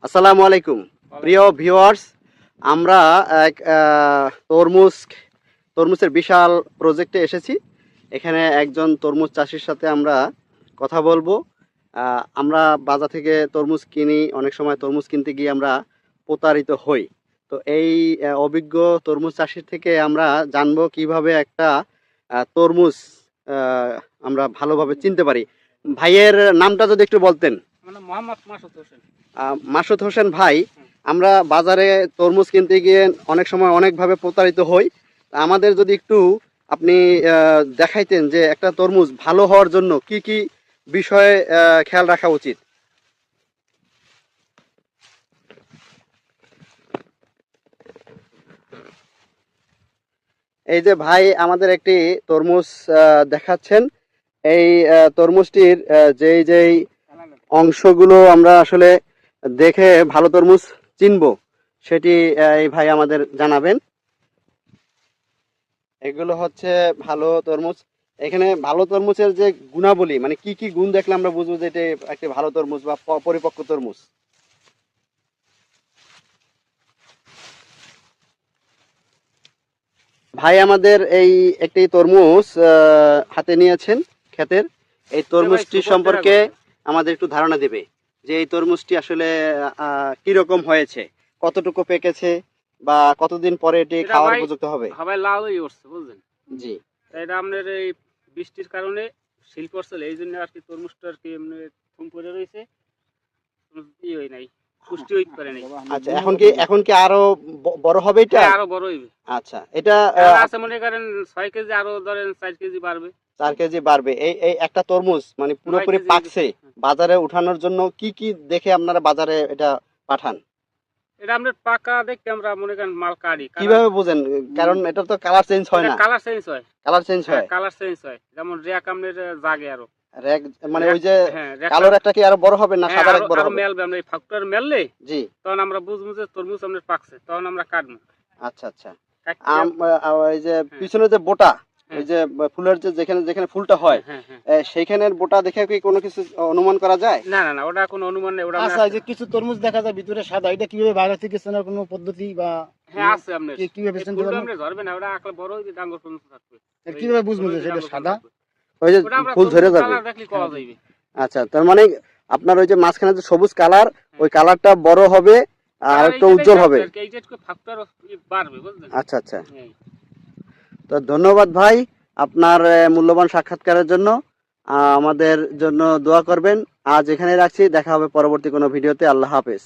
আসসালামু আলাইকুম প্রিয় ভিউয়ার্স, আমরা এক তরমুজের বিশাল প্রজেক্টে এসেছি। এখানে একজন তরমুজ চাষির সাথে আমরা কথা বলবো। আমরা বাজার থেকে তরমুজ কিনি, অনেক সময় তরমুজ কিনতে গিয়ে আমরা প্রতারিত হই। তো এই অভিজ্ঞ তরমুজ চাষির থেকে আমরা জানবো কিভাবে একটা তরমুজ আমরা ভালোভাবে চিনতে পারি। ভাইয়ের নামটা যদি একটু বলতেন। মোহাম্মদ মাসুদ হোসেন। মাসুদ হোসেন ভাই, আমরা বাজারে তরমুজ কিনতে গিয়ে অনেক সময় অনেকভাবে প্রতারিত হই। আমাদের যদি একটু আপনি দেখাইতেন যে একটা তরমুজ ভালো হওয়ার জন্য কি কি বিষয়ে খেয়াল রাখা উচিত। এই যে ভাই আমাদের একটি তরমুজ দেখাচ্ছেন। এই তরমুজটির যেই যেই অংশগুলো আমরা আসলে দেখে ভালো তরমুজ চিনবো সেটি এই ভাই আমাদের জানাবেন। এগুলো হচ্ছে ভালো তরমুজ। এখানে ভালো তরমুজের যে গুণাবলী, মানে কি কি গুণ দেখলে আমরা বুঝবো যে এটা একটি ভালো তরমুজ বা পরিপক্ক তরমুজ। ভাই আমাদের এই একটি তরমুজ হাতে নিয়েছেন ক্ষেতের। এই তরমুজটি সম্পর্কে আমাদের একটু ধারণা দেবে যে এই তরমুজটি আসলে কিরকম হয়েছে, কতটুকু পেকেছে বা কতদিন পরে এটি খাওয়ার উপযুক্ত হবে। সবাই লাউই উঠছে বুঝলেন। জি, এটা আপনার এই বৃষ্টির কারণে শিল পড়ছিল, এই জন্য আর কি তরমুজটা আর কি এমনি থুম পড়ে রয়েছে, ই হয় নাই, পুষ্টি হইতে পারে নাই। আচ্ছা, এখন কি আরো বড় হবে এটা? আরো বড় হইবে। আচ্ছা, এটা আছে মনে করেন 6 কেজি, আরো ধরেন 4 কেজি বাড়বে। 4 কেজি বাড়বে। এই এই একটা তরমুজ মানে পুরোপুরি পাকছে, বাজারে উঠানোর জন্য কি কি দেখে আপনারা বাজারে এটা পাঠান? এটা আমরা পাকা দেখে আমরা মনে করেন মাল কাটি। কিভাবে বুঝেন? কারণ এটা তো কালার চেঞ্জ হয় না। কালার চেঞ্জ হয়। কালার চেঞ্জ হয়। কালার চেঞ্জ হয়, যেমন রেক আপনার জাগে আরো রেক, মানে ওই যে কালোর একটা কি আরো বড় হবে না সাদা রেক বড় হবে? মেলবে, আমরা এই ফ্যাক্টর মেললে জি, তখন আমরা বুঝবো যে তরমুজ আপনার পাকছে, তখন আমরা কাটবো। আচ্ছা আচ্ছা। ওই যে পিছনে যে বোটা, ওই যে ফুলের যে যেখানে যেখানে ফুলটা হয়, সেইখানের বোটা দেখে কি কোনো কিছু অনুমান করা যায়? না না না, ওটা কোনো অনুমান নেই। ওটা আচ্ছা, যে কিছু তরমুজ দেখা যায় ভিতরে সাদা, এটা কিভাবে বাইরে থেকে চেনার কোনো পদ্ধতি বা আছে আপনার? কিভাবে চিনতে পারবেন? আপনি ধরবে না, ওটা আকলে বড় হইতে ডাঙ্গর পর্যন্ত থাকবে। কিভাবে বুঝবো যে সেটা সাদা? ওই যে ফুল ধরে যাবে। কালার দেখলে কওয়া যাবে। আচ্ছা, তার মানে আপনার ওই যে মাঝখানে যে সবুজ কালার, ওই কালারটা বড় হবে আর একটু উজ্জ্বল হবে। এইটা একটু ফ্যাক্টর বাড়বে বুঝলেন। আচ্ছা আচ্ছা। তো ধন্যবাদ ভাই আপনার মূল্যবান সাক্ষাৎকারের জন্য। আমাদের জন্য দোয়া করবেন। আজ এখানে রাখছি, দেখা হবে পরবর্তী কোনো ভিডিওতে। আল্লাহ হাফেজ।